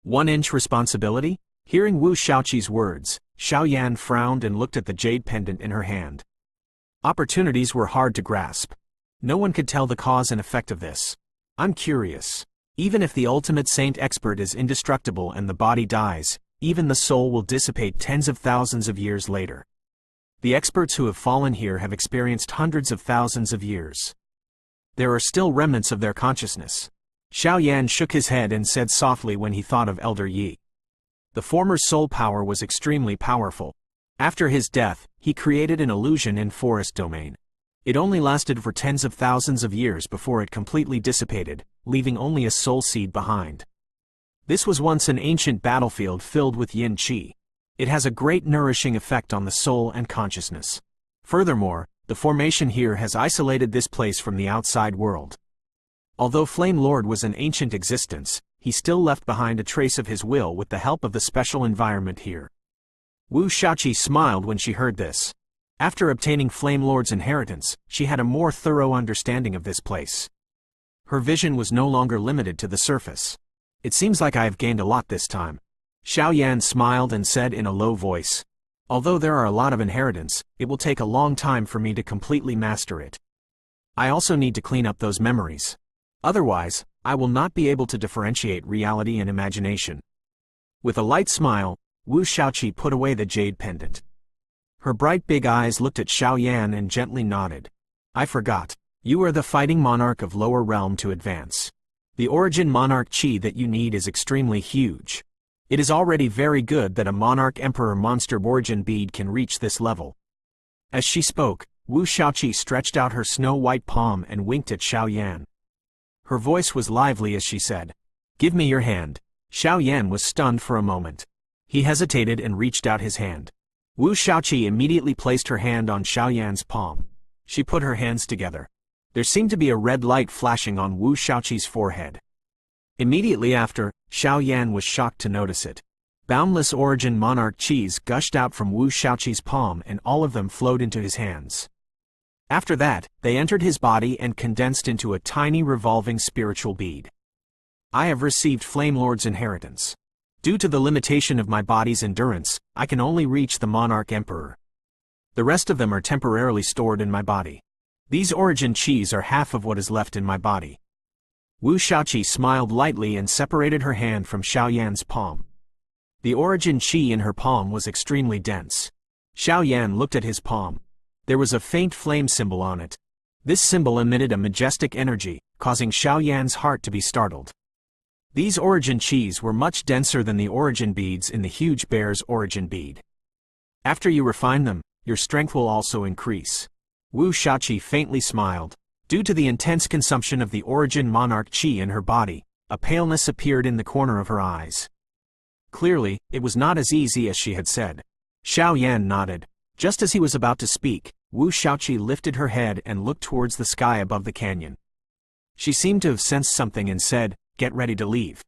1-inch responsibility? Hearing Wu Shaoqi's words, Xiaoyan frowned and looked at the jade pendant in her hand. Opportunities were hard to grasp. No one could tell the cause and effect of this. I'm curious. Even if the ultimate saint expert is indestructible and the body dies, even the soul will dissipate tens of thousands of years later. The experts who have fallen here have experienced hundreds of thousands of years. There are still remnants of their consciousness. Xiaoyan shook his head and said softly when he thought of Elder Yi. The former soul power was extremely powerful. After his death, he created an illusion in forest domain. It only lasted for tens of thousands of years before it completely dissipated, leaving only a soul seed behind. This was once an ancient battlefield filled with yin qi. It has a great nourishing effect on the soul and consciousness. Furthermore, the formation here has isolated this place from the outside world. Although Flame Lord was an ancient existence, he still left behind a trace of his will with the help of the special environment here. Wu Shaoqi smiled when she heard this. After obtaining Flame Lord's inheritance, she had a more thorough understanding of this place. Her vision was no longer limited to the surface. It seems like I have gained a lot this time. Xiaoyan smiled and said in a low voice. Although there are a lot of inheritance, it will take a long time for me to completely master it. I also need to clean up those memories. Otherwise, I will not be able to differentiate reality and imagination. With a light smile, Wu Shaoqi put away the jade pendant. Her bright big eyes looked at Xiaoyan and gently nodded. I forgot. You are the fighting monarch of lower realm to advance. The origin monarch chi that you need is extremely huge. It is already very good that a monarch emperor monster origin bead can reach this level. As she spoke, Wu Shaoqi stretched out her snow-white palm and winked at Xiaoyan. Her voice was lively as she said, "Give me your hand." Xiaoyan was stunned for a moment. He hesitated and reached out his hand. Wu Shaoqi immediately placed her hand on Xiaoyan's palm. She put her hands together. There seemed to be a red light flashing on Wu Shaoqi's forehead. Immediately after, Xiaoyan was shocked to notice it. Boundless origin monarch chis gushed out from Wu Shaoqi's palm and all of them flowed into his hands. After that, they entered his body and condensed into a tiny revolving spiritual bead. I have received Flame Lord's inheritance. Due to the limitation of my body's endurance, I can only reach the monarch emperor. The rest of them are temporarily stored in my body. These origin chis are half of what is left in my body. Wu Shaoqi smiled lightly and separated her hand from Xiaoyan's palm. The origin chi in her palm was extremely dense. Xiaoyan looked at his palm. There was a faint flame symbol on it. This symbol emitted a majestic energy, causing Xiaoyan's heart to be startled. These origin chis were much denser than the origin beads in the huge bear's origin bead. After you refine them, your strength will also increase. Wu Shaoqi faintly smiled. Due to the intense consumption of the origin monarch chi in her body, a paleness appeared in the corner of her eyes. Clearly, it was not as easy as she had said. Xiaoyan nodded. Just as he was about to speak, Wu Shaoqi lifted her head and looked towards the sky above the canyon. She seemed to have sensed something and said, "Get ready to leave.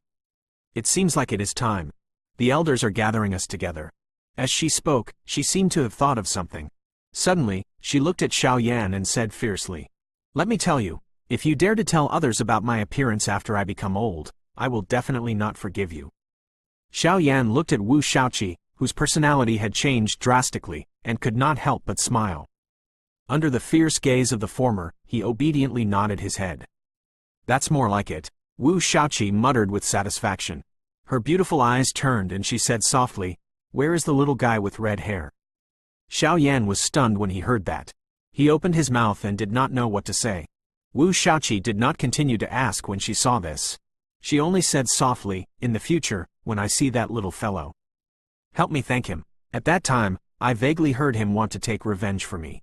It seems like it is time. The elders are gathering us together." As she spoke, she seemed to have thought of something. Suddenly, she looked at Xiaoyan and said fiercely, "Let me tell you, if you dare to tell others about my appearance after I become old, I will definitely not forgive you." Xiaoyan looked at Wu Shaoqi, whose personality had changed drastically, and could not help but smile. Under the fierce gaze of the former, he obediently nodded his head. "That's more like it," Wu Shaoqi muttered with satisfaction. Her beautiful eyes turned and she said softly, "Where is the little guy with red hair?" Xiaoyan was stunned when he heard that. He opened his mouth and did not know what to say. Wu Shaoqi did not continue to ask when she saw this. She only said softly, "In the future, when I see that little fellow, help me thank him." At that time, I vaguely heard him want to take revenge for me.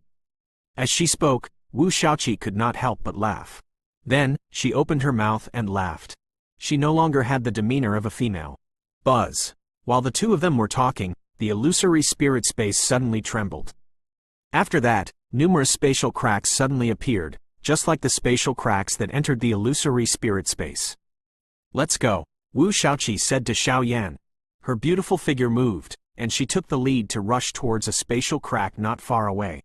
As she spoke, Wu Shaoqi could not help but laugh. Then, she opened her mouth and laughed. She no longer had the demeanor of a female. Buzz. While the two of them were talking, the illusory spirit space suddenly trembled. After that, numerous spatial cracks suddenly appeared, just like the spatial cracks that entered the illusory spirit space. "Let's go," Wu Shaoqi said to Xiaoyan. Her beautiful figure moved, and she took the lead to rush towards a spatial crack not far away.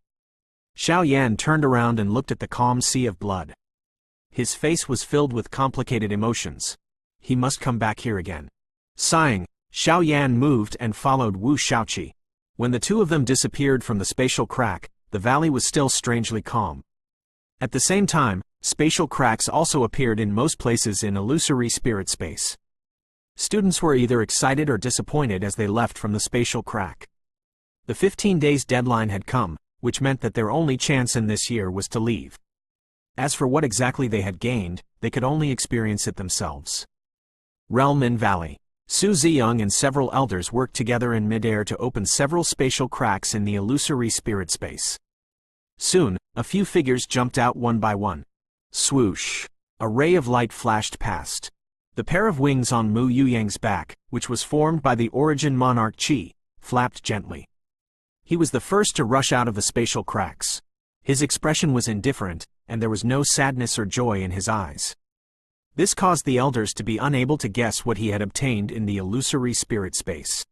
Xiaoyan turned around and looked at the calm sea of blood. His face was filled with complicated emotions. He must come back here again. Sighing, Xiao Yan moved and followed Wu Shaoqi. When the two of them disappeared from the spatial crack, the valley was still strangely calm. At the same time, spatial cracks also appeared in most places in illusory spirit space. Students were either excited or disappointed as they left from the spatial crack. The 15 days deadline had come, which meant that their only chance in this year was to leave. As for what exactly they had gained, they could only experience it themselves. Realm in Valley. Su Ziyang and several elders worked together in midair to open several spatial cracks in the illusory spirit space. Soon, a few figures jumped out one by one. Swoosh! A ray of light flashed past. The pair of wings on Mu Yuyang's back, which was formed by the origin monarch Qi, flapped gently. He was the first to rush out of the spatial cracks. His expression was indifferent, and there was no sadness or joy in his eyes. This caused the elders to be unable to guess what he had obtained in the illusory spirit space.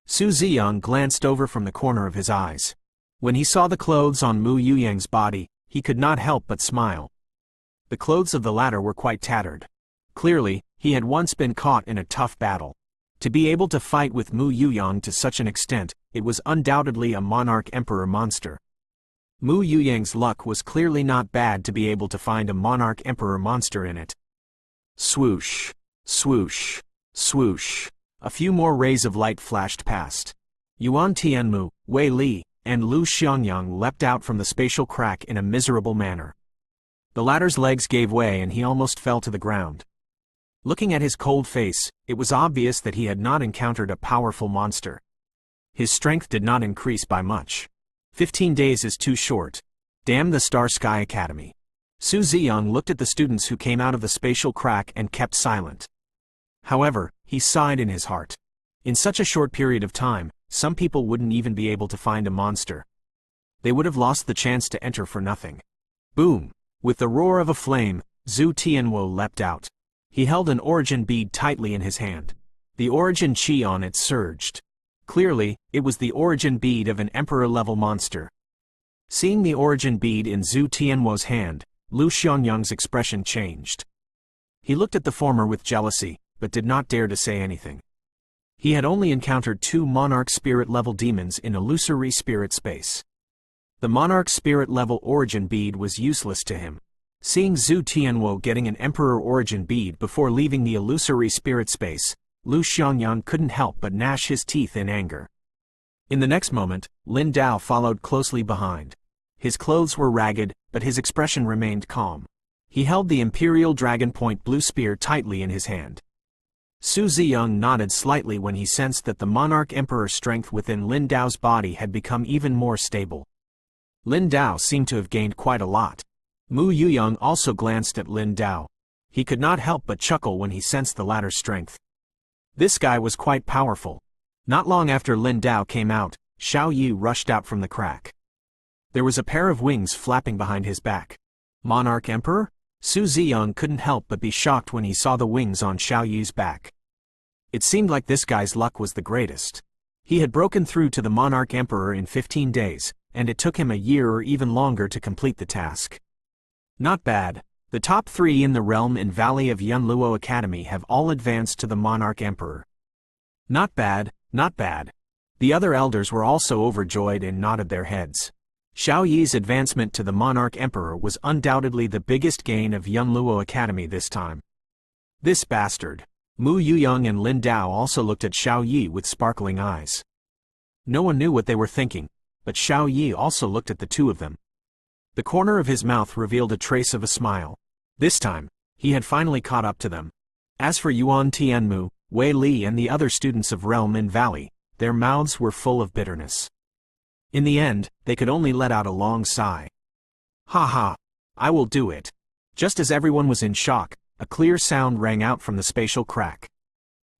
Su Ziyang glanced over from the corner of his eyes. When he saw the clothes on Mu Yuyang's body, he could not help but smile. The clothes of the latter were quite tattered. Clearly, he had once been caught in a tough battle. To be able to fight with Mu Yuyang to such an extent, it was undoubtedly a monarch emperor monster. Mu Yuyang's luck was clearly not bad to be able to find a monarch emperor monster in it. Swoosh, swoosh, swoosh. A few more rays of light flashed past. Yuan Tianmu, Wei Li, and Lu Xiangyang leapt out from the spatial crack in a miserable manner. The latter's legs gave way and he almost fell to the ground. Looking at his cold face, it was obvious that he had not encountered a powerful monster. His strength did not increase by much. 15 days is too short. Damn the Star Sky Academy. Su Ziyang looked at the students who came out of the spatial crack and kept silent. However, he sighed in his heart. In such a short period of time, some people wouldn't even be able to find a monster. They would have lost the chance to enter for nothing. Boom! With the roar of a flame, Zhu Tianwo leapt out. He held an origin bead tightly in his hand. The origin chi on it surged. Clearly, it was the origin bead of an emperor-level monster. Seeing the origin bead in Zhu Tianwo's hand, Lu Xiangyang's expression changed. He looked at the former with jealousy, but did not dare to say anything. He had only encountered 2 monarch spirit-level demons in illusory spirit space. The monarch spirit-level origin bead was useless to him. Seeing Zhu Tianwo getting an emperor origin bead before leaving the illusory spirit space, Lu Xiangyang couldn't help but gnash his teeth in anger. In the next moment, Lin Dao followed closely behind. His clothes were ragged, but his expression remained calm. He held the Imperial Dragon Point blue spear tightly in his hand. Su Ziyang nodded slightly when he sensed that the monarch emperor strength within Lin Dao's body had become even more stable. Lin Dao seemed to have gained quite a lot. Mu Yuyang also glanced at Lin Dao. He could not help but chuckle when he sensed the latter's strength. This guy was quite powerful. Not long after Lin Dao came out, Xiao Yi rushed out from the crack. There was a pair of wings flapping behind his back. Monarch Emperor? Su Ziyang couldn't help but be shocked when he saw the wings on Xiao Yi's back. It seemed like this guy's luck was the greatest. He had broken through to the Monarch Emperor in 15 days, and it took him a year or even longer to complete the task. Not bad. The top 3 in the realm and valley of Yunluo Academy have all advanced to the Monarch Emperor. Not bad, not bad. The other elders were also overjoyed and nodded their heads. Xiao Yi's advancement to the Monarch Emperor was undoubtedly the biggest gain of Yunluo Academy this time. This bastard. Mu Yuyang and Lin Dao also looked at Xiao Yi with sparkling eyes. No one knew what they were thinking, but Xiao Yi also looked at the two of them. The corner of his mouth revealed a trace of a smile. This time, he had finally caught up to them. As for Yuan Tianmu, Wei Li and the other students of Realm and Valley, their mouths were full of bitterness. In the end, they could only let out a long sigh. Ha ha! I will do it. Just as everyone was in shock, a clear sound rang out from the spatial crack.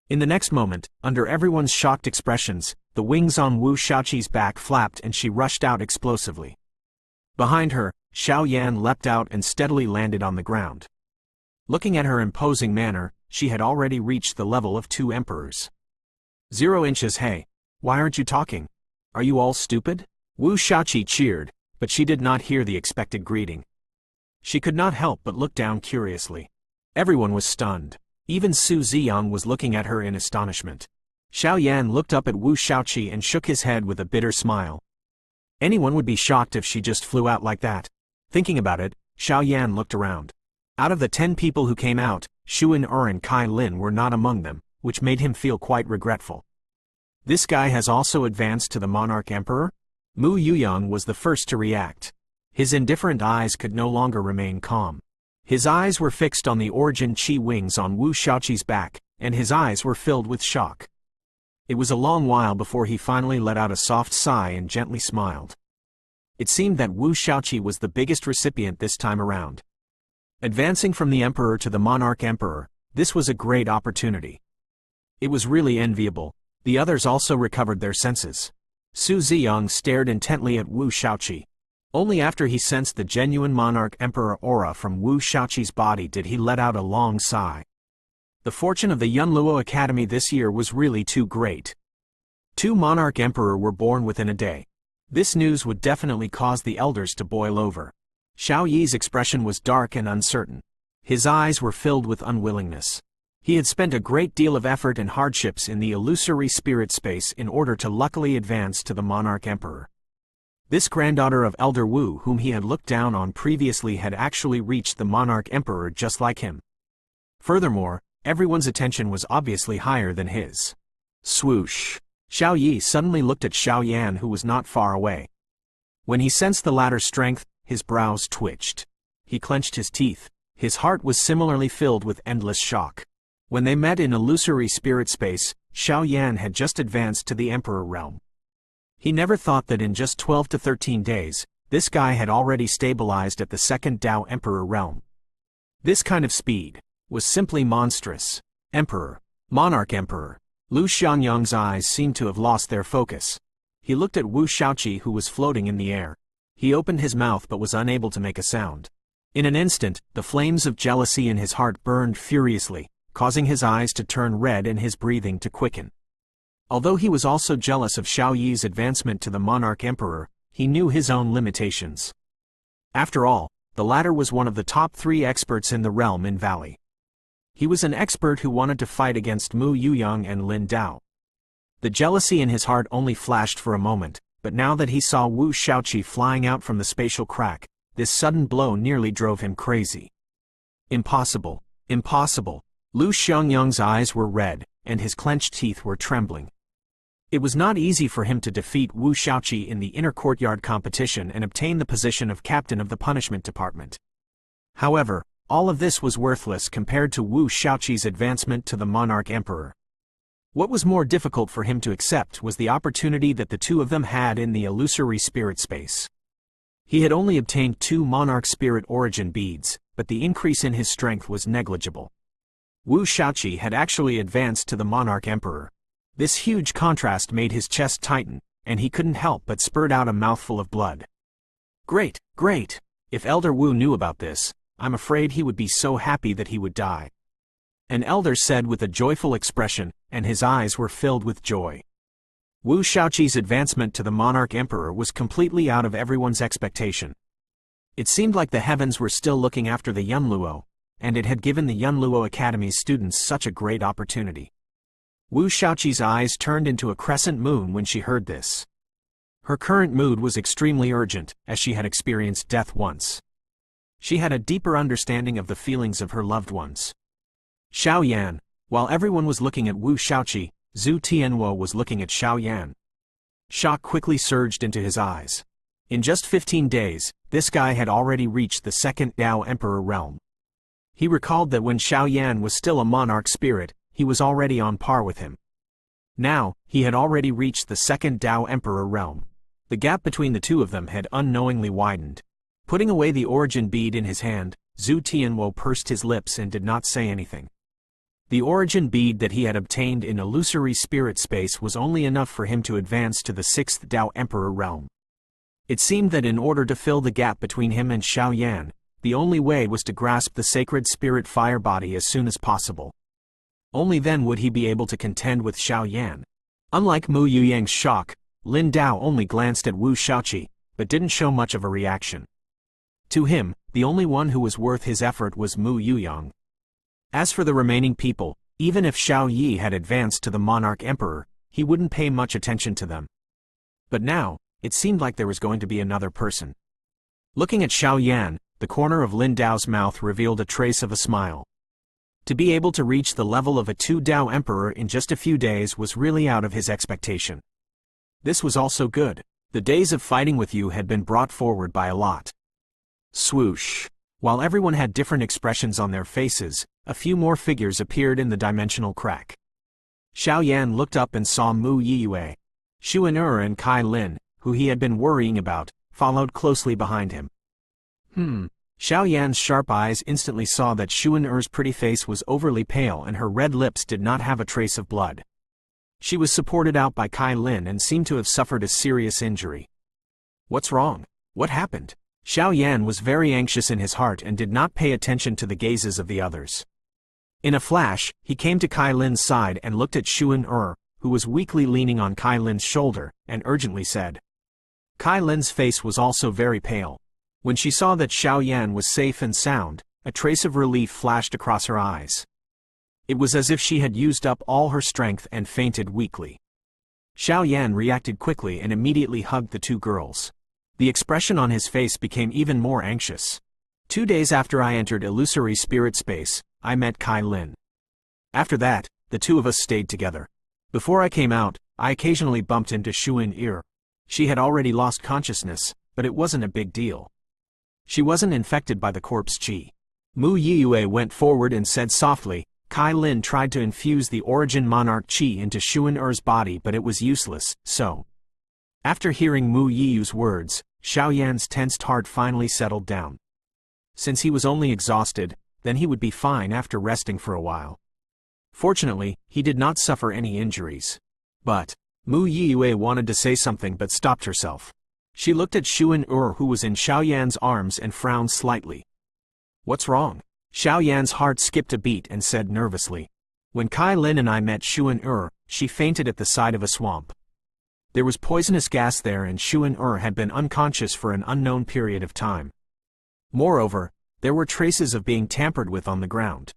In the next moment, under everyone's shocked expressions, the wings on Wu Shaoqi's back flapped and she rushed out explosively. Behind her, Xiao Yan leapt out and steadily landed on the ground. Looking at her imposing manner, she had already reached the level of 2 emperors. 0 inches. Hey, why aren't you talking? Are you all stupid? Wu Shaoqi cheered, but she did not hear the expected greeting. She could not help but look down curiously. Everyone was stunned. Even Su Ziyang was looking at her in astonishment. Xiao Yan looked up at Wu Shaoqi and shook his head with a bitter smile. Anyone would be shocked if she just flew out like that. Thinking about it, Xiao Yan looked around. Out of the 10 people who came out, Xu En and Kai Lin were not among them, which made him feel quite regretful. This guy has also advanced to the Monarch Emperor? Mu Yuyang was the first to react. His indifferent eyes could no longer remain calm. His eyes were fixed on the origin chi wings on Wu Shaoqi's back, and his eyes were filled with shock. It was a long while before he finally let out a soft sigh and gently smiled. It seemed that Wu Shaoqi was the biggest recipient this time around. Advancing from the Emperor to the Monarch Emperor, this was a great opportunity. It was really enviable. The others also recovered their senses. Su Ziyang stared intently at Wu Shaoqi. Only after he sensed the genuine Monarch Emperor aura from Wu Shaoqi's body did he let out a long sigh. The fortune of the Yunluo Academy this year was really too great. 2 Monarch Emperor were born within a day. This news would definitely cause the elders to boil over. Xiao Yi's expression was dark and uncertain. His eyes were filled with unwillingness. He had spent a great deal of effort and hardships in the illusory spirit space in order to luckily advance to the Monarch Emperor. This granddaughter of Elder Wu whom he had looked down on previously had actually reached the Monarch Emperor just like him. Furthermore, everyone's attention was obviously higher than his. Swoosh! Xiao Yi suddenly looked at Xiao Yan who was not far away. When he sensed the latter's strength, his brows twitched. He clenched his teeth. His heart was similarly filled with endless shock. When they met in illusory spirit space, Xiao Yan had just advanced to the Emperor realm. He never thought that in just 12 to 13 days, this guy had already stabilized at the second Dao Emperor realm. This kind of speed was simply monstrous. Emperor, Monarch Emperor. Lu Xiangyang's eyes seemed to have lost their focus. He looked at Wu Shaoqi who was floating in the air. He opened his mouth but was unable to make a sound. In an instant, the flames of jealousy in his heart burned furiously, causing his eyes to turn red and his breathing to quicken. Although he was also jealous of Xiao Yi's advancement to the Monarch Emperor, he knew his own limitations. After all, the latter was one of the top 3 experts in the realm in Valley. He was an expert who wanted to fight against Mu Yuyang and Lin Dao. The jealousy in his heart only flashed for a moment, but now that he saw Wu Shaoqi flying out from the spatial crack, this sudden blow nearly drove him crazy. Impossible, impossible. Lu Xiangyang's eyes were red, and his clenched teeth were trembling. It was not easy for him to defeat Wu Shaoqi in the inner courtyard competition and obtain the position of captain of the punishment department. However, all of this was worthless compared to Wu Shaoqi's advancement to the Monarch Emperor. What was more difficult for him to accept was the opportunity that the 2 of them had in the illusory spirit space. He had only obtained 2 Monarch Spirit Origin beads, but the increase in his strength was negligible. Wu Shaoqi had actually advanced to the Monarch Emperor. This huge contrast made his chest tighten, and he couldn't help but spurt out a mouthful of blood. Great, great! If Elder Wu knew about this, I'm afraid he would be so happy that he would die. An elder said with a joyful expression, and his eyes were filled with joy. Wu Shaoqi's advancement to the Monarch Emperor was completely out of everyone's expectation. It seemed like the heavens were still looking after the Yunluo, and it had given the Yunluo Academy's students such a great opportunity. Wu Shaoqi's eyes turned into a crescent moon when she heard this. Her current mood was extremely urgent, as she had experienced death once. She had a deeper understanding of the feelings of her loved ones. Xiao Yan. While everyone was looking at Wu Shaoqi, Zhu Tianwo was looking at Xiao Yan. Shock quickly surged into his eyes. In just 15 days, this guy had already reached the second Dao Emperor realm. He recalled that when Xiao Yan was still a monarch spirit, he was already on par with him. Now, he had already reached the second Dao Emperor realm. The gap between the 2 of them had unknowingly widened. Putting away the origin bead in his hand, Zhu Tianwo pursed his lips and did not say anything. The origin bead that he had obtained in illusory spirit space was only enough for him to advance to the 6th Dao Emperor realm. It seemed that in order to fill the gap between him and Xiao Yan, the only way was to grasp the sacred spirit fire body as soon as possible. Only then would he be able to contend with Xiao Yan. Unlike Mu Yuyang's shock, Lin Dao only glanced at Wu Shaoqi, but didn't show much of a reaction. To him, the only one who was worth his effort was Mu Yuyang. As for the remaining people, even if Xiao Yi had advanced to the monarch emperor, he wouldn't pay much attention to them. But now, it seemed like there was going to be another person. Looking at Xiao Yan, the corner of Lin Dao's mouth revealed a trace of a smile. To be able to reach the level of a 2 Dao emperor in just a few days was really out of his expectation. This was also good. The days of fighting with you had been brought forward by a lot. Swoosh. While everyone had different expressions on their faces, a few more figures appeared in the dimensional crack. Xiao Yan looked up and saw Mu Yiyue. Xuan and Kai Lin, who he had been worrying about, followed closely behind him. Xiao Yan's sharp eyes instantly saw that Xuan pretty face was overly pale and her red lips did not have a trace of blood. She was supported out by Kai Lin and seemed to have suffered a serious injury. What's wrong? What happened? Xiao Yan was very anxious in his heart and did not pay attention to the gazes of the others. In a flash, he came to Kai Lin's side and looked at Xuan who was weakly leaning on Kai Lin's shoulder, and urgently said. Kai Lin's face was also very pale. When she saw that Xiao Yan was safe and sound, a trace of relief flashed across her eyes. It was as if she had used up all her strength and fainted weakly. Xiao Yan reacted quickly and immediately hugged the two girls. The expression on his face became even more anxious. 2 days after I entered illusory spirit space, I met Kai Lin. After that, the two of us stayed together. Before I came out, I occasionally bumped into Xuan. She had already lost consciousness, but it wasn't a big deal. She wasn't infected by the corpse qi. Mu Yiyue went forward and said softly, Kai Lin tried to infuse the origin monarch qi into Xuan body but it was useless, so. After hearing Mu Yiyu's words, Xiao Yan's tensed heart finally settled down. Since he was only exhausted, then he would be fine after resting for a while. Fortunately, he did not suffer any injuries. But, Mu Yiyue wanted to say something but stopped herself. She looked at Xuan who was in Xiao Yan's arms and frowned slightly. What's wrong? Xiao Yan's heart skipped a beat and said nervously. When Kai Lin and I met Xuan she fainted at the side of a swamp. There was poisonous gas there and Xuan had been unconscious for an unknown period of time. Moreover, there were traces of being tampered with on the ground.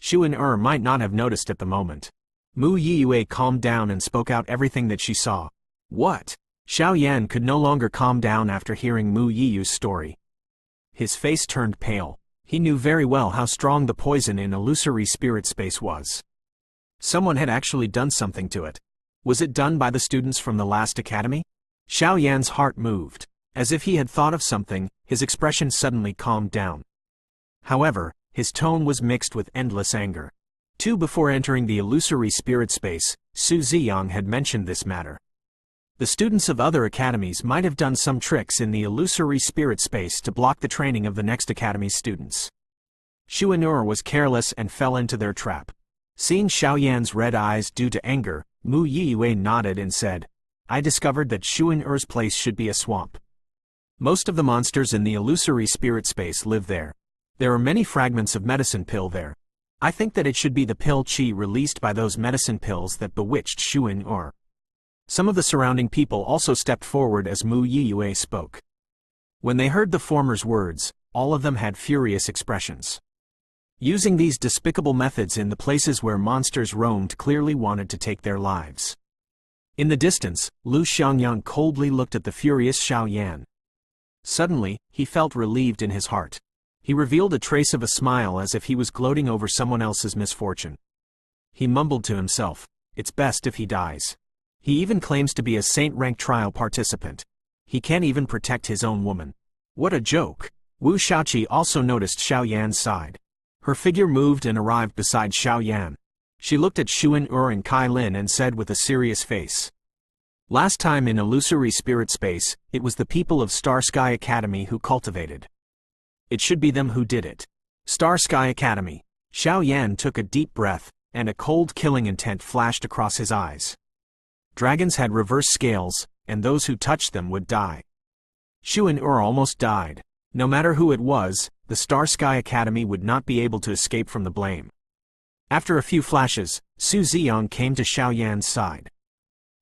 Xuan might not have noticed at the moment. Mu Yiyue calmed down and spoke out everything that she saw. What? Xiao Yan could no longer calm down after hearing Mu Yiyu's story. His face turned pale. He knew very well how strong the poison in illusory spirit space was. Someone had actually done something to it. Was it done by the students from the last academy? Xiao Yan's heart moved. As if he had thought of something, his expression suddenly calmed down. However, his tone was mixed with endless anger. Before entering the illusory spirit space, Su Ziyang had mentioned this matter. The students of other academies might have done some tricks in the illusory spirit space to block the training of the next academy's students. Xuan was careless and fell into their trap. Seeing Xiao Yan's red eyes due to anger, Mu Yiyue nodded and said, I discovered that Xuan place should be a swamp. Most of the monsters in the illusory spirit space live there. There are many fragments of medicine pill there. I think that it should be the pill qi released by those medicine pills that bewitched Xuan. Some of the surrounding people also stepped forward as Mu Yiyue spoke. When they heard the former's words, all of them had furious expressions. Using these despicable methods in the places where monsters roamed clearly wanted to take their lives. In the distance, Lu Xiangyang coldly looked at the furious Xiao Yan. Suddenly, he felt relieved in his heart. He revealed a trace of a smile as if he was gloating over someone else's misfortune. He mumbled to himself, it's best if he dies. He even claims to be a saint-rank trial participant. He can't even protect his own woman. What a joke! Wu Shaoqi also noticed Xiao Yan's side. Her figure moved and arrived beside Xiao Yan. She looked at Xuan and Kai Lin and said with a serious face. Last time in illusory spirit space, it was the people of Star Sky Academy who cultivated. It should be them who did it. Star Sky Academy. Xiao Yan took a deep breath, and a cold killing intent flashed across his eyes. Dragons had reverse scales, and those who touched them would die. Xuan almost died. No matter who it was, the Star Sky Academy would not be able to escape from the blame. After a few flashes, Su Ziyang came to Xiao Yan's side.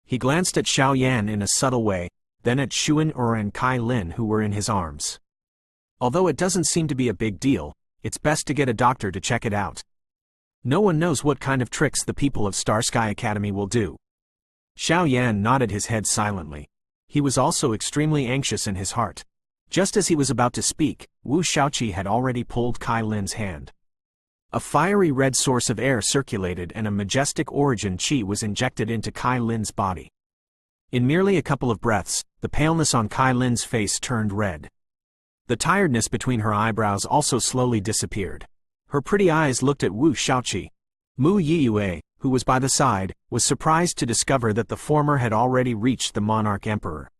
He glanced at Xiao Yan in a subtle way, then at Xuan and Kai Lin who were in his arms. Although it doesn't seem to be a big deal, it's best to get a doctor to check it out. No one knows what kind of tricks the people of Star Sky Academy will do. Xiao Yan nodded his head silently. He was also extremely anxious in his heart. Just as he was about to speak, Wu Shaoqi had already pulled Kai Lin's hand. A fiery red source of air circulated and a majestic origin qi was injected into Kai Lin's body. In merely a couple of breaths, the paleness on Kai Lin's face turned red. The tiredness between her eyebrows also slowly disappeared. Her pretty eyes looked at Wu Shaoqi. Mu Yiyue, who was by the side, was surprised to discover that the former had already reached the monarch emperor.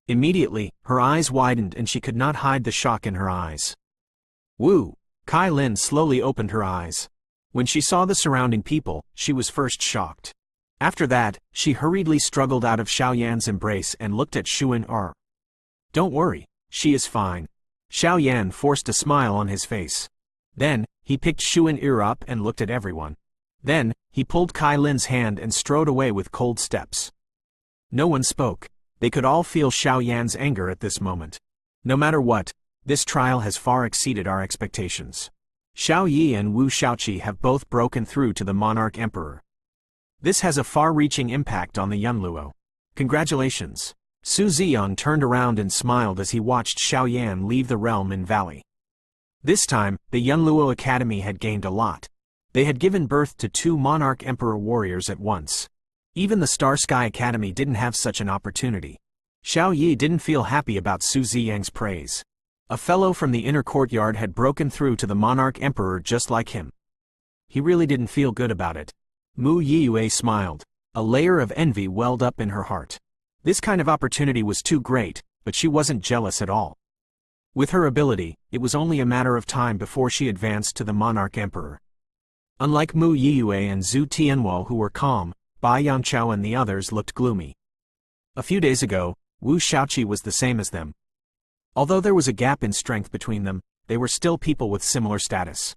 Immediately, her eyes widened and she could not hide the shock in her eyes. Wu! Kai Lin slowly opened her eyes. When she saw the surrounding people, she was first shocked. After that, she hurriedly struggled out of Xiao Yan's embrace and looked at Xuan Er. Don't worry, she is fine. Xiao Yan forced a smile on his face. Then, he picked Xuan Er up and looked at everyone. Then, he pulled Kai Lin's hand and strode away with cold steps. No one spoke. They could all feel Xiao Yan's anger at this moment. No matter what, this trial has far exceeded our expectations. Xiao Yi and Wu Shaoqi have both broken through to the monarch emperor. This has a far-reaching impact on the Yunluo. Congratulations. Su Ziyang turned around and smiled as he watched Xiao Yan leave the realm in Valley. This time, the Yunluo Academy had gained a lot. They had given birth to 2 monarch emperor warriors at once. Even the Star Sky Academy didn't have such an opportunity. Xiao Yi didn't feel happy about Su Ziyang's praise. A fellow from the inner courtyard had broken through to the monarch emperor just like him. He really didn't feel good about it. Mu Yiyue smiled. A layer of envy welled up in her heart. This kind of opportunity was too great, but she wasn't jealous at all. With her ability, it was only a matter of time before she advanced to the monarch emperor. Unlike Mu Yiyue and Zhu Tianhuo, who were calm, Bai Yangchao and the others looked gloomy. A few days ago, Wu Shaoqi was the same as them. Although there was a gap in strength between them, they were still people with similar status.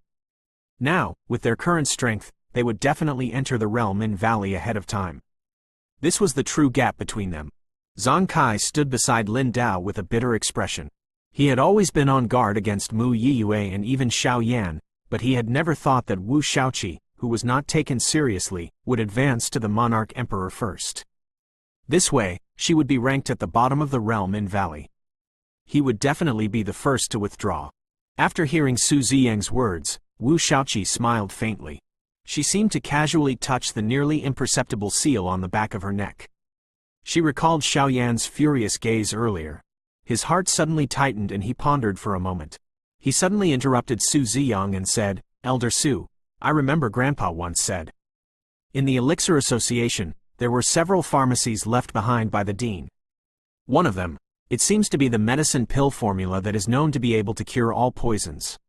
Now, with their current strength, they would definitely enter the realm in Valley ahead of time. This was the true gap between them. Zhang Kai stood beside Lin Dao with a bitter expression. He had always been on guard against Mu Yiyue and even Xiao Yan, but he had never thought that Wu Shaoqi, who was not taken seriously, would advance to the monarch emperor first. This way, she would be ranked at the bottom of the realm in Valley. He would definitely be the first to withdraw. After hearing Su Ziyang's words, Wu Shaoqi smiled faintly. She seemed to casually touch the nearly imperceptible seal on the back of her neck. She recalled Xiao Yan's furious gaze earlier. His heart suddenly tightened and he pondered for a moment. He suddenly interrupted Su Ziyang and said, "Elder Su, I remember Grandpa once said. In the Elixir Association, there were several pharmacies left behind by the dean. One of them, it seems to be the medicine pill formula that is known to be able to cure all poisons."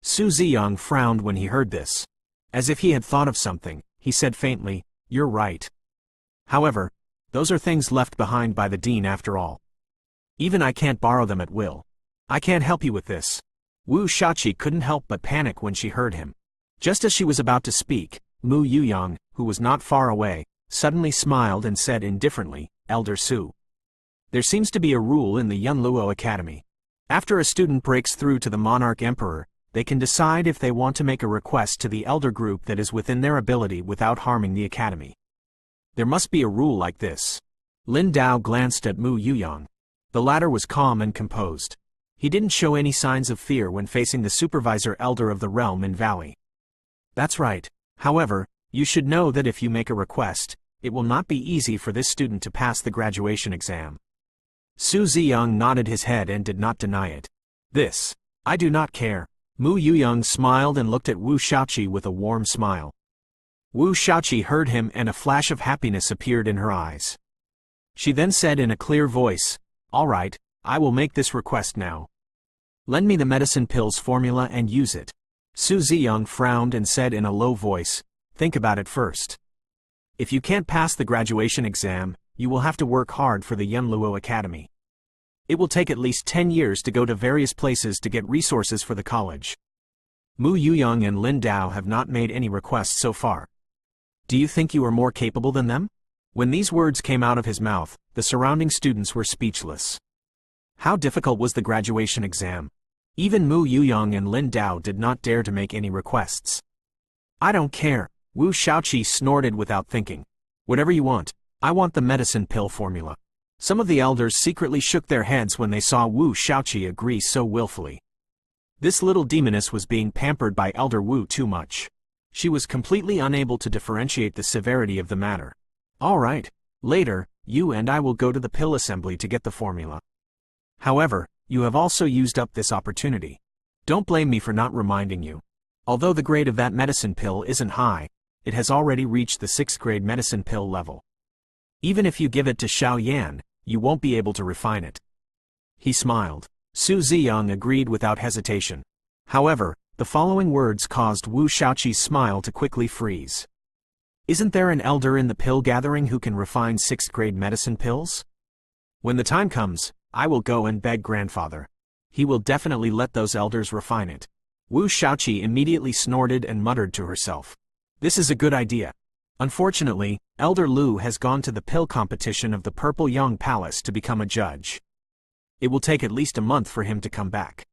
Su Ziyang frowned when he heard this. As if he had thought of something, he said faintly, "You're right. However, those are things left behind by the dean after all. Even I can't borrow them at will. I can't help you with this." Wu Shaoqi couldn't help but panic when she heard him. Just as she was about to speak, Mu Yuyang, who was not far away, suddenly smiled and said indifferently, "Elder Su. There seems to be a rule in the Yunluo Academy. After a student breaks through to the monarch emperor, they can decide if they want to make a request to the elder group that is within their ability without harming the academy. There must be a rule like this." Lin Dao glanced at Mu Yuyang. The latter was calm and composed. He didn't show any signs of fear when facing the supervisor elder of the realm in Valley. "That's right. However, you should know that if you make a request, it will not be easy for this student to pass the graduation exam." Su Ziyang nodded his head and did not deny it. "This, I do not care." Mu Yuyang smiled and looked at Wu Shaoqi with a warm smile. Wu Shaoqi heard him and a flash of happiness appeared in her eyes. She then said in a clear voice, "All right, I will make this request now. Lend me the medicine pills formula and use it." Su Ziyang frowned and said in a low voice, "Think about it first. If you can't pass the graduation exam, you will have to work hard for the Yunluo Academy. It will take at least 10 years to go to various places to get resources for the college. Mu Yuyang and Lin Dao have not made any requests so far. Do you think you are more capable than them?" When these words came out of his mouth, the surrounding students were speechless. How difficult was the graduation exam? Even Mu Yuyang and Lin Dao did not dare to make any requests. I don't care, Wu Shaoqi snorted without thinking. Whatever you want. I want the medicine pill formula. Some of the elders secretly shook their heads when they saw Wu Shaoqi agree so willfully. This little demoness was being pampered by Elder Wu too much. She was completely unable to differentiate the severity of the matter. All right. Later, you and I will go to the pill assembly to get the formula. However, you have also used up this opportunity. Don't blame me for not reminding you. Although the grade of that medicine pill isn't high, it has already reached the 6th grade medicine pill level. Even if you give it to Xiao Yan, you won't be able to refine it. He smiled. Su Ziyang agreed without hesitation. However, the following words caused Wu Shaoqi's smile to quickly freeze. Isn't there an elder in the pill gathering who can refine 6th grade medicine pills? When the time comes, I will go and beg grandfather. He will definitely let those elders refine it. Wu Shaoqi immediately snorted and muttered to herself. This is a good idea. Unfortunately, Elder Lu has gone to the pill competition of the Purple Yang Palace to become a judge. It will take at least a month for him to come back.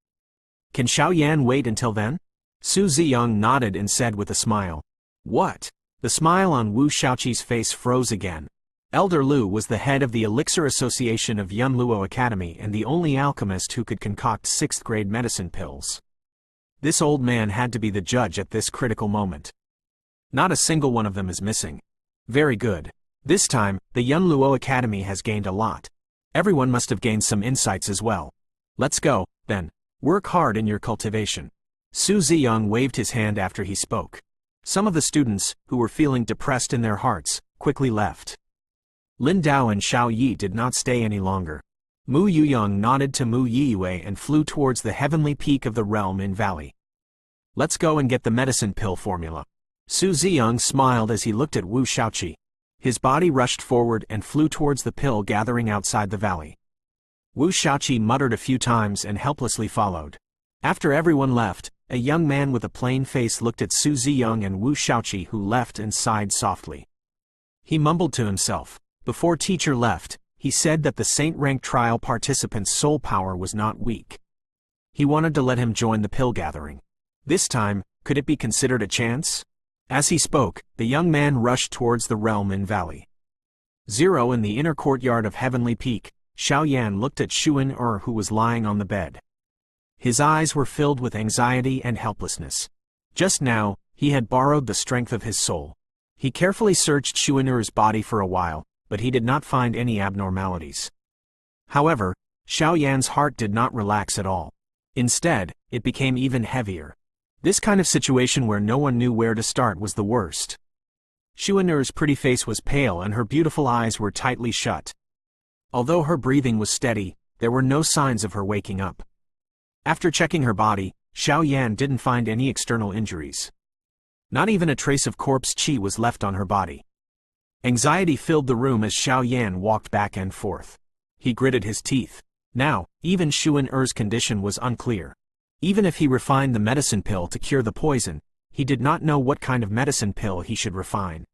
Can Xiao Yan wait until then? Su Ziyang nodded and said with a smile. What? The smile on Wu Shaoqi's face froze again. Elder Lu was the head of the Elixir Association of Yunluo Academy and the only alchemist who could concoct 6th grade medicine pills. This old man had to be the judge at this critical moment. Not a single one of them is missing. Very good. This time, the Yunluo Academy has gained a lot. Everyone must have gained some insights as well. Let's go, then. Work hard in your cultivation. Su Ziyang waved his hand after he spoke. Some of the students, who were feeling depressed in their hearts, quickly left. Lin Dao and Xiao Yi did not stay any longer. Mu Yuyang nodded to Mu Yiyue and flew towards the heavenly peak of the realm in valley. Let's go and get the medicine pill formula. Su Ziyang smiled as he looked at Wu Shaoqi. His body rushed forward and flew towards the pill gathering outside the valley. Wu Shaoqi muttered a few times and helplessly followed. After everyone left, a young man with a plain face looked at Su Ziyang and Wu Shaoqi, who left, and sighed softly. He mumbled to himself. Before teacher left, he said that the Saint rank trial participant's soul power was not weak. He wanted to let him join the pill gathering. This time, could it be considered a chance? As he spoke, the young man rushed towards the realm in valley. 0 in the inner courtyard of Heavenly Peak, Xiao Yan looked at Xuan who was lying on the bed. His eyes were filled with anxiety and helplessness. Just now, he had borrowed the strength of his soul. He carefully searched Xuan body for a while, but he did not find any abnormalities. However, Xiao Yan's heart did not relax at all. Instead, it became even heavier. This kind of situation where no one knew where to start was the worst. Xuan pretty face was pale and her beautiful eyes were tightly shut. Although her breathing was steady, there were no signs of her waking up. After checking her body, Xiao Yan didn't find any external injuries. Not even a trace of corpse qi was left on her body. Anxiety filled the room as Xiao Yan walked back and forth. He gritted his teeth. Now, even Xuan condition was unclear. Even if he refined the medicine pill to cure the poison, he did not know what kind of medicine pill he should refine.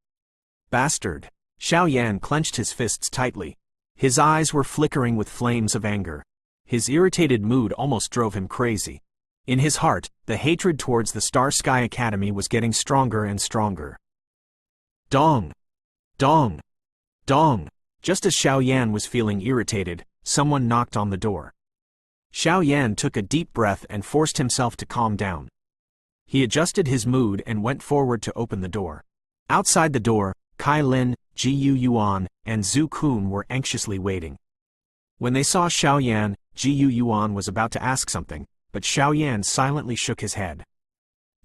Bastard! Xiao Yan clenched his fists tightly. His eyes were flickering with flames of anger. His irritated mood almost drove him crazy. In his heart, the hatred towards the Star Sky Academy was getting stronger and stronger. Dong! Dong! Dong! Just as Xiao Yan was feeling irritated, someone knocked on the door. Xiao Yan took a deep breath and forced himself to calm down. He adjusted his mood and went forward to open the door. Outside the door, Kai Lin, Jiyu Yuan, and Zhu Kun were anxiously waiting. When they saw Xiao Yan, Jiyu Yuan was about to ask something, but Xiao Yan silently shook his head.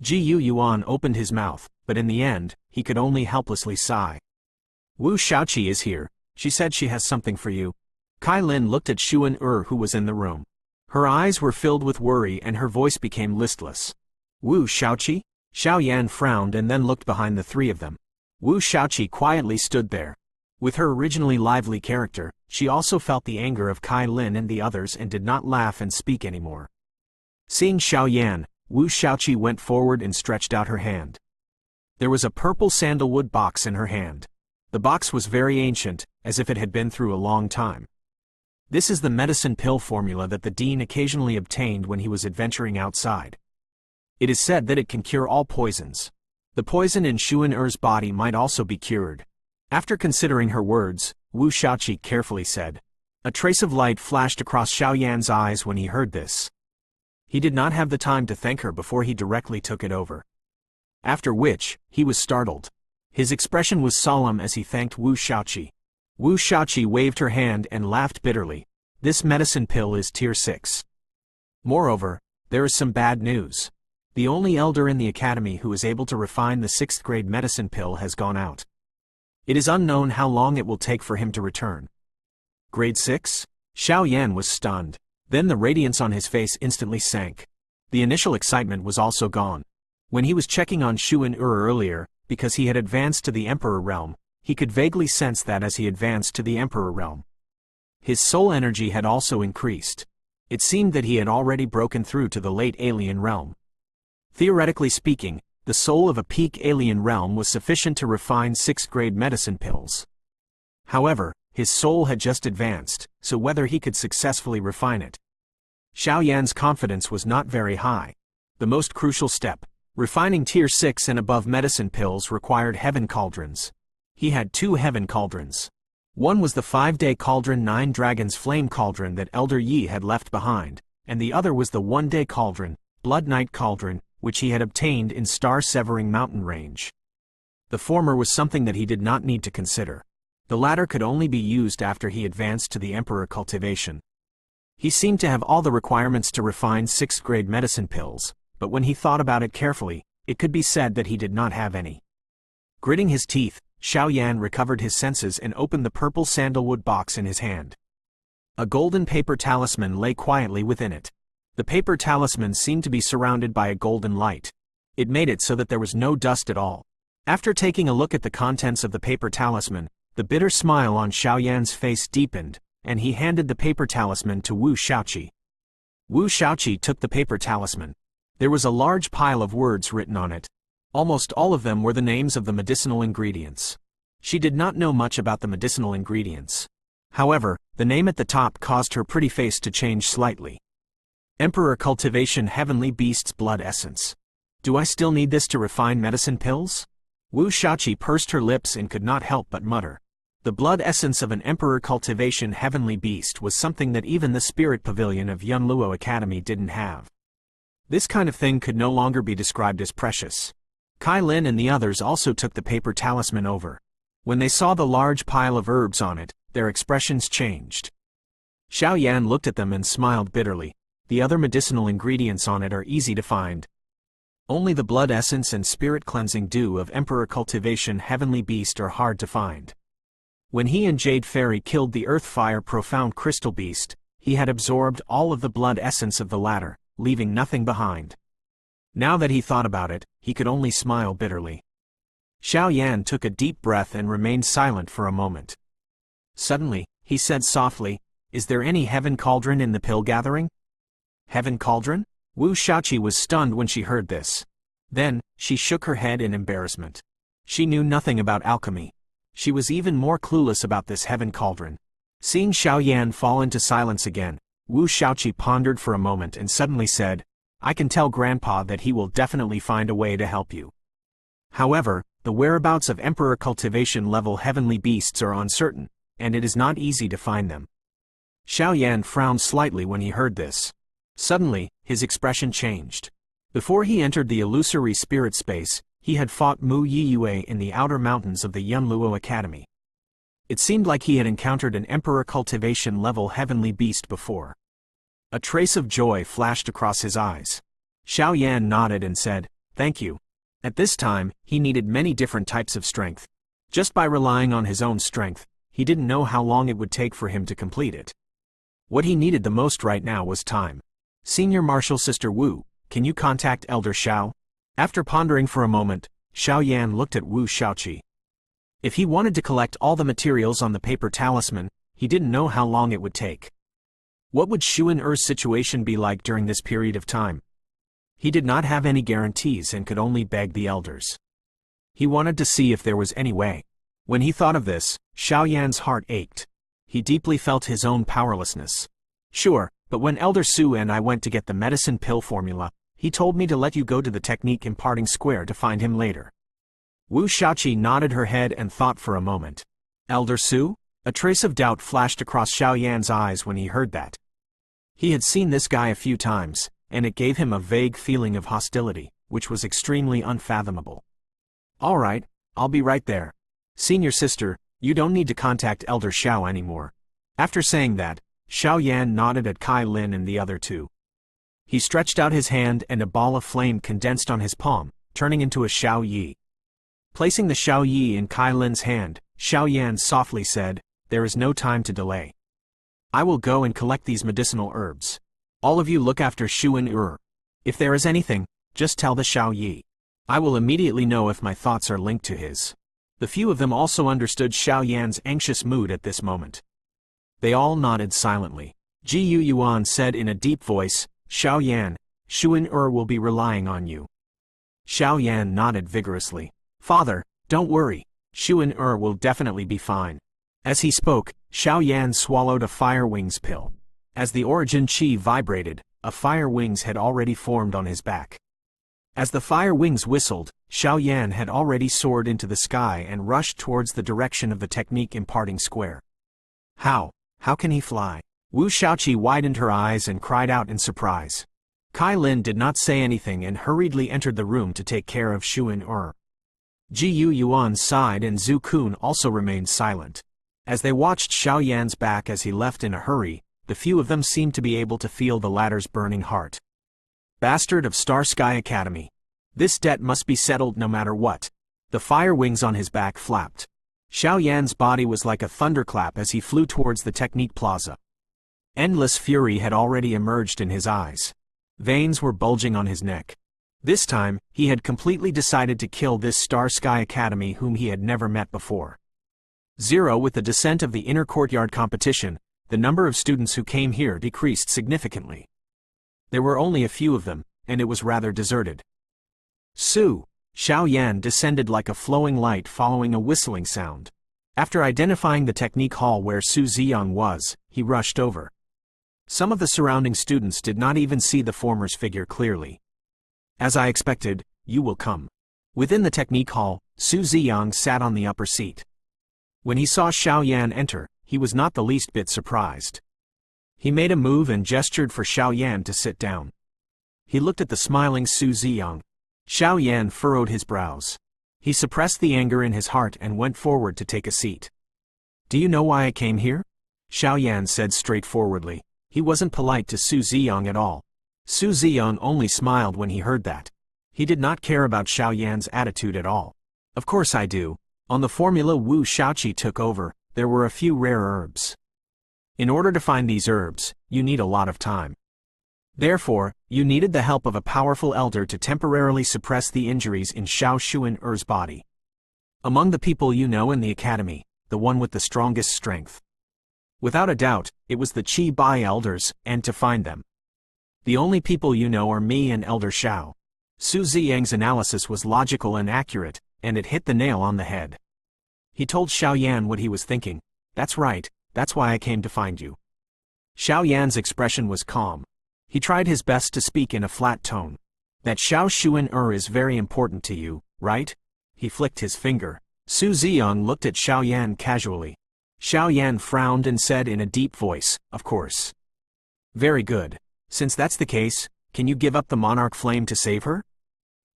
Jiyu Yuan opened his mouth, but in the end, he could only helplessly sigh. Wu Shaoqi is here. She said she has something for you. Kai Lin looked at Xuan who was in the room. Her eyes were filled with worry and her voice became listless. Wu Shaoqi? Xiao Yan frowned and then looked behind the three of them. Wu Shaoqi quietly stood there. With her originally lively character, she also felt the anger of Kai Lin and the others and did not laugh and speak anymore. Seeing Xiao Yan, Wu Shaoqi went forward and stretched out her hand. There was a purple sandalwood box in her hand. The box was very ancient, as if it had been through a long time. This is the medicine pill formula that the dean occasionally obtained when he was adventuring outside. It is said that it can cure all poisons. The poison in Xuan-Er's body might also be cured. After considering her words, Wu Shaoqi carefully said. A trace of light flashed across Xiao Yan's eyes when he heard this. He did not have the time to thank her before he directly took it over. After which, he was startled. His expression was solemn as he thanked Wu Shaoqi. Wu Shaoqi waved her hand and laughed bitterly. This medicine pill is tier 6. Moreover, there is some bad news. The only elder in the academy who is able to refine the 6th grade medicine pill has gone out. It is unknown how long it will take for him to return. Grade 6? Xiao Yan was stunned. Then the radiance on his face instantly sank. The initial excitement was also gone. When he was checking on Xuan-Er earlier, because he had advanced to the Emperor realm, he could vaguely sense that as he advanced to the Emperor realm. His soul energy had also increased. It seemed that he had already broken through to the late alien realm. Theoretically speaking, the soul of a peak alien realm was sufficient to refine 6th grade medicine pills. However, his soul had just advanced, so whether he could successfully refine it. Xiao Yan's confidence was not very high. The most crucial step, refining tier 6 and above medicine pills, required heaven cauldrons. He had 2 heaven cauldrons. One was the 5-day cauldron 9 Dragons Flame Cauldron that Elder Yi had left behind, and the other was the 1-day cauldron, Blood Night Cauldron, which he had obtained in Star-Severing Mountain Range. The former was something that he did not need to consider. The latter could only be used after he advanced to the Emperor cultivation. He seemed to have all the requirements to refine 6th grade medicine pills, but when he thought about it carefully, it could be said that he did not have any. Gritting his teeth, Xiao Yan recovered his senses and opened the purple sandalwood box in his hand. A golden paper talisman lay quietly within it. The paper talisman seemed to be surrounded by a golden light. It made it so that there was no dust at all. After taking a look at the contents of the paper talisman, the bitter smile on Xiao Yan's face deepened, and he handed the paper talisman to Wu Shaoqi. Wu Shaoqi took the paper talisman. There was a large pile of words written on it. Almost all of them were the names of the medicinal ingredients. She did not know much about the medicinal ingredients. However, the name at the top caused her pretty face to change slightly. Emperor Cultivation Heavenly Beast's Blood Essence. Do I still need this to refine medicine pills? Wu Shaoqi pursed her lips and could not help but mutter. The blood essence of an Emperor Cultivation Heavenly Beast was something that even the Spirit Pavilion of Yunluo Academy didn't have. This kind of thing could no longer be described as precious. Kai Lin and the others also took the paper talisman over. When they saw the large pile of herbs on it, their expressions changed. Xiao Yan looked at them and smiled bitterly. The other medicinal ingredients on it are easy to find. Only the blood essence and spirit cleansing dew of Emperor Cultivation Heavenly Beast are hard to find. When he and Jade Fairy killed the Earth-Fire Profound Crystal Beast, he had absorbed all of the blood essence of the latter, leaving nothing behind. Now that he thought about it, he could only smile bitterly. Xiao Yan took a deep breath and remained silent for a moment. Suddenly, he said softly, "Is there any heaven cauldron in the pill gathering?" Heaven cauldron? Wu Shaoqi was stunned when she heard this. Then, she shook her head in embarrassment. She knew nothing about alchemy. She was even more clueless about this heaven cauldron. Seeing Xiao Yan fall into silence again, Wu Shaoqi pondered for a moment and suddenly said, "I can tell Grandpa that he will definitely find a way to help you. However, the whereabouts of Emperor Cultivation level heavenly beasts are uncertain, and it is not easy to find them." Xiao Yan frowned slightly when he heard this. Suddenly, his expression changed. Before he entered the illusory spirit space, he had fought Mu Yiyue in the outer mountains of the Yunluo Academy. It seemed like he had encountered an Emperor Cultivation level heavenly beast before. A trace of joy flashed across his eyes. Xiao Yan nodded and said, "Thank you." At this time, he needed many different types of strength. Just by relying on his own strength, he didn't know how long it would take for him to complete it. What he needed the most right now was time. "Senior Marshal Sister Wu, can you contact Elder Xiao?" After pondering for a moment, Xiao Yan looked at Wu Shaoqi. If he wanted to collect all the materials on the paper talisman, he didn't know how long it would take. What would Xuan-Er's situation be like during this period of time? He did not have any guarantees and could only beg the elders. He wanted to see if there was any way. When he thought of this, Xiao Yan's heart ached. He deeply felt his own powerlessness. "Sure, but when Elder Su and I went to get the medicine pill formula, he told me to let you go to the Technique Imparting Square to find him later. Wu Shaoqi nodded her head and thought for a moment. Elder Su? A trace of doubt flashed across Xiao Yan's eyes when he heard that. He had seen this guy a few times, and it gave him a vague feeling of hostility, which was extremely unfathomable. All right, I'll be right there. Senior sister, you don't need to contact Elder Xiao anymore. After saying that, Xiao Yan nodded at Kai Lin and the other two. He stretched out his hand and a ball of flame condensed on his palm, turning into a Xiao Yi. Placing the Xiao Yi in Kai Lin's hand, Xiao Yan softly said, "There is no time to delay. I will go and collect these medicinal herbs. All of you look after Shu and Ur. If there is anything, just tell the Xiao Yi. I will immediately know if my thoughts are linked to his." The few of them also understood Xiao Yan's anxious mood at this moment. They all nodded silently. Ji Yuan said in a deep voice, "Xiao Yan, Shu and Ur will be relying on you." Xiao Yan nodded vigorously. "Father, don't worry. Shu and Ur will definitely be fine." As he spoke, Xiao Yan swallowed a fire wings pill. As the origin chi vibrated, a fire wings had already formed on his back. As the fire wings whistled, Xiao Yan had already soared into the sky and rushed towards the direction of the technique imparting square. How can he fly? Wu Shaoqi widened her eyes and cried out in surprise. Kai Lin did not say anything and hurriedly entered the room to take care of Shu and Ur. Ji Yuan sighed and Zhu Kun also remained silent. As they watched Xiao Yan's back as he left in a hurry, the few of them seemed to be able to feel the latter's burning heart. Bastard of Star Sky Academy. This debt must be settled no matter what. The fire wings on his back flapped. Xiao Yan's body was like a thunderclap as he flew towards the technique plaza. Endless fury had already emerged in his eyes. Veins were bulging on his neck. This time, he had completely decided to kill this Star Sky Academy whom he had never met before. With the descent of the inner courtyard competition, the number of students who came here decreased significantly. There were only a few of them, and it was rather deserted. Xiao Yan descended like a flowing light following a whistling sound. After identifying the technique hall where Su Ziyang was, he rushed over. Some of the surrounding students did not even see the former's figure clearly. As I expected, you will come. Within the technique hall, Su Ziyang sat on the upper seat. When he saw Xiao Yan enter, he was not the least bit surprised. He made a move and gestured for Xiao Yan to sit down. He looked at the smiling Su Ziyang. Xiao Yan furrowed his brows. He suppressed the anger in his heart and went forward to take a seat. "Do you know why I came here?" Xiao Yan said straightforwardly. He wasn't polite to Su Ziyang at all. Su Ziyang only smiled when he heard that. He did not care about Xiao Yan's attitude at all. "Of course I do. On the formula Wu Shaoqi took over, there were a few rare herbs. In order to find these herbs, you need a lot of time. Therefore, you needed the help of a powerful elder to temporarily suppress the injuries in Xiao Shu and Er's body. Among the people you know in the academy, the one with the strongest strength. Without a doubt, it was the Qi Bai elders, and to find them. The only people you know are me and Elder Xiao." Su Ziyang's analysis was logical and accurate, and it hit the nail on the head. He told Xiao Yan what he was thinking. "That's right, that's why I came to find you." Xiao Yan's expression was calm. He tried his best to speak in a flat tone. "That Xiao Shu and is very important to you, right?" He flicked his finger. Su Ziyang looked at Xiao Yan casually. Xiao Yan frowned and said in a deep voice, "Of course." "Very good. Since that's the case, can you give up the monarch flame to save her?"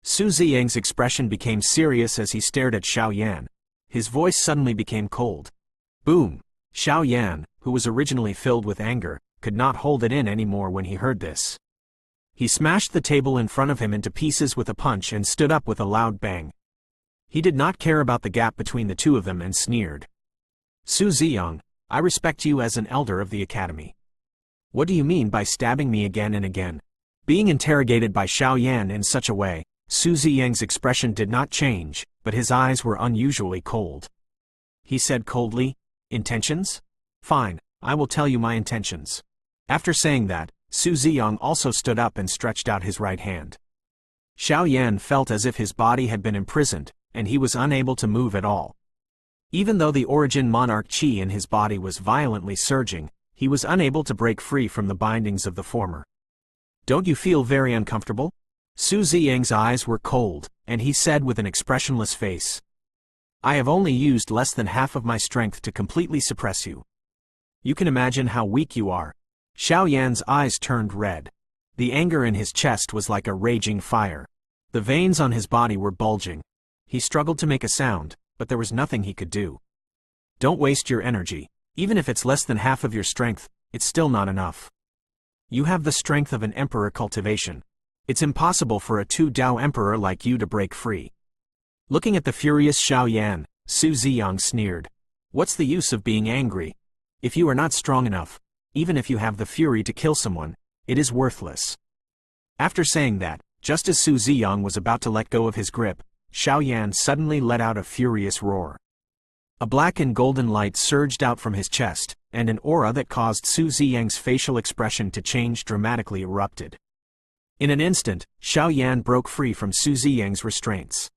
Su Ziyang's expression became serious as he stared at Xiao Yan. His voice suddenly became cold. Boom! Xiao Yan, who was originally filled with anger, could not hold it in anymore when he heard this. He smashed the table in front of him into pieces with a punch and stood up with a loud bang. He did not care about the gap between the two of them and sneered. "Su Ziyang, I respect you as an elder of the academy. What do you mean by stabbing me again and again?" Being interrogated by Xiao Yan in such a way, Su Ziyang's expression did not change, but his eyes were unusually cold. He said coldly, "Intentions? Fine, I will tell you my intentions." After saying that, Su Ziyang also stood up and stretched out his right hand. Xiao Yan felt as if his body had been imprisoned, and he was unable to move at all. Even though the origin monarch qi in his body was violently surging, he was unable to break free from the bindings of the former. "Don't you feel very uncomfortable?" Su Ziyang's eyes were cold, and he said with an expressionless face, "I have only used less than half of my strength to completely suppress you. You can imagine how weak you are." Xiao Yan's eyes turned red. The anger in his chest was like a raging fire. The veins on his body were bulging. He struggled to make a sound, but there was nothing he could do. "Don't waste your energy. Even if it's less than half of your strength, it's still not enough. You have the strength of an emperor cultivation. It's impossible for a 2-Dao emperor like you to break free." Looking at the furious Xiao Yan, Su Ziyang sneered. "What's the use of being angry? If you are not strong enough, even if you have the fury to kill someone, it is worthless." After saying that, just as Su Ziyang was about to let go of his grip, Xiao Yan suddenly let out a furious roar. A black and golden light surged out from his chest, and an aura that caused Su Ziyang's facial expression to change dramatically erupted. In an instant, Xiao Yan broke free from Su Ziyang's restraints.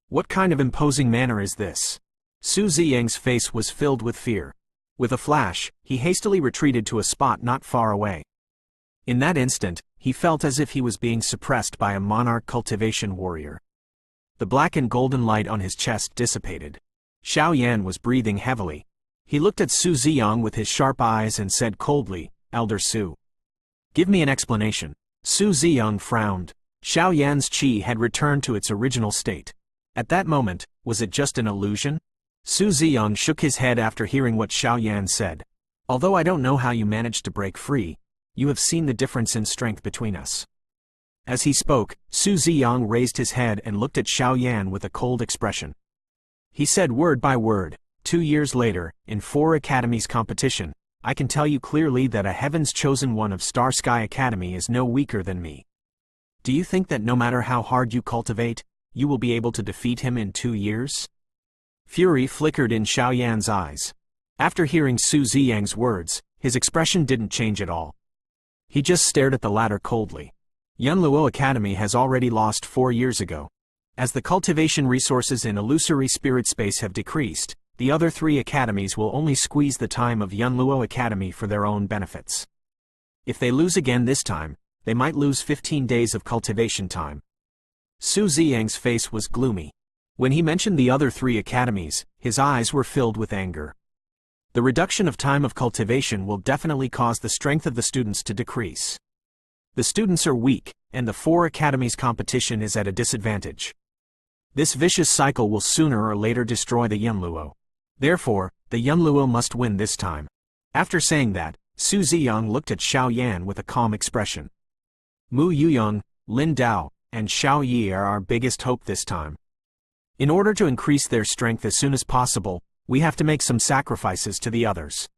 What kind of imposing manner is this? Su Ziyang's face was filled with fear. With a flash, he hastily retreated to a spot not far away. In that instant, he felt as if he was being suppressed by a monarch cultivation warrior. The black and golden light on his chest dissipated. Xiao Yan was breathing heavily. He looked at Su Ziyang with his sharp eyes and said coldly, "Elder Su, give me an explanation." Su Ziyang frowned. Xiao Yan's qi had returned to its original state. At that moment, was it just an illusion? Su Ziyang shook his head after hearing what Xiao Yan said. "Although I don't know how you managed to break free, you have seen the difference in strength between us." As he spoke, Su Ziyang raised his head and looked at Xiao Yan with a cold expression. He said word by word, 2 years later, in 4 academies competition, I can tell you clearly that a Heaven's Chosen One of Star Sky Academy is no weaker than me. Do you think that no matter how hard you cultivate, you will be able to defeat him in 2 years? Fury flickered in Xiao Yan's eyes. After hearing Su Ziyang's words, his expression didn't change at all. He just stared at the latter coldly. Yunluo Academy has already lost 4 years ago. As the cultivation resources in illusory spirit space have decreased, the other 3 academies will only squeeze the time of Yunluo Academy for their own benefits. If they lose again this time, they might lose 15 days of cultivation time. Su Ziyang's face was gloomy. When he mentioned the other 3 academies, his eyes were filled with anger. The reduction of time of cultivation will definitely cause the strength of the students to decrease. The students are weak, and the 4 academies competition is at a disadvantage. This vicious cycle will sooner or later destroy the Yunluo. Therefore, the Yunluo must win this time. After saying that, Su Ziyang looked at Xiao Yan with a calm expression. Mu Yuyong, Lin Dao, and Xiao Yi are our biggest hope this time. In order to increase their strength as soon as possible, we have to make some sacrifices to the others.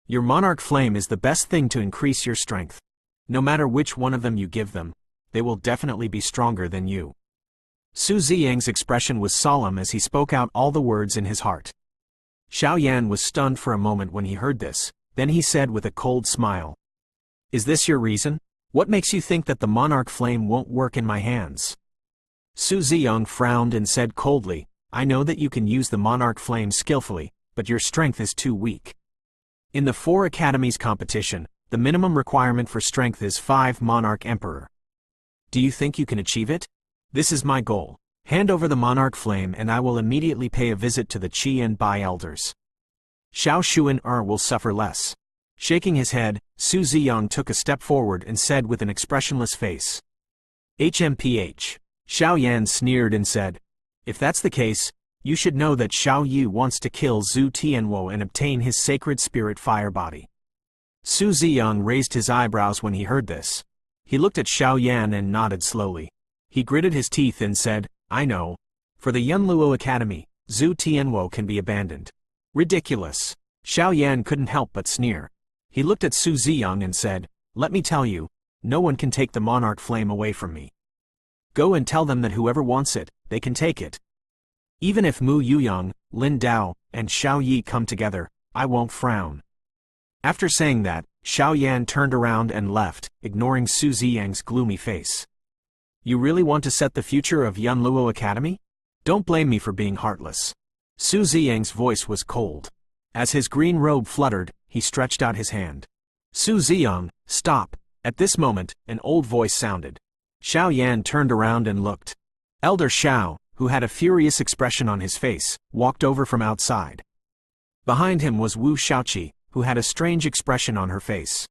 Your monarch flame is the best thing to increase your strength. No matter which one of them you give them, they will definitely be stronger than you. Su Ziyang's expression was solemn as he spoke out all the words in his heart. Xiao Yan was stunned for a moment when he heard this, then he said with a cold smile. "Is this your reason? What makes you think that the monarch flame won't work in my hands?" Su Ziyang frowned and said coldly, "I know that you can use the monarch flame skillfully, but your strength is too weak. In the 4 academies competition, the minimum requirement for strength is 5 monarch emperor. Do you think you can achieve it? This is my goal. Hand over the monarch flame and I will immediately pay a visit to the Qi and Bai elders. Xiao Shuan will suffer less." Shaking his head, Su Ziyang took a step forward and said with an expressionless face, "HMPH. Xiao Yan sneered and said, "If that's the case, you should know that Xiao Yu wants to kill Zhu Tianwo and obtain his sacred spirit fire body." Su Ziyang raised his eyebrows when he heard this. He looked at Xiao Yan and nodded slowly. He gritted his teeth and said, "I know. For the Yunluo Academy, Zhu Tianwo can be abandoned." Ridiculous. Xiao Yan couldn't help but sneer. He looked at Su Ziyang and said, "Let me tell you, no one can take the monarch flame away from me. Go and tell them that whoever wants it, they can take it. Even if Mu Yuyang, Lin Dao, and Xiao Yi come together, I won't frown." After saying that, Xiao Yan turned around and left, ignoring Su Ziyang's gloomy face. "You really want to set the future of Yunluo Academy? Don't blame me for being heartless." Su Ziyang's voice was cold. As his green robe fluttered, he stretched out his hand. "Su Ziyang, stop!" At this moment, an old voice sounded. Xiao Yan turned around and looked. Elder Xiao, who had a furious expression on his face, walked over from outside. Behind him was Wu Shaoqi, who had a strange expression on her face.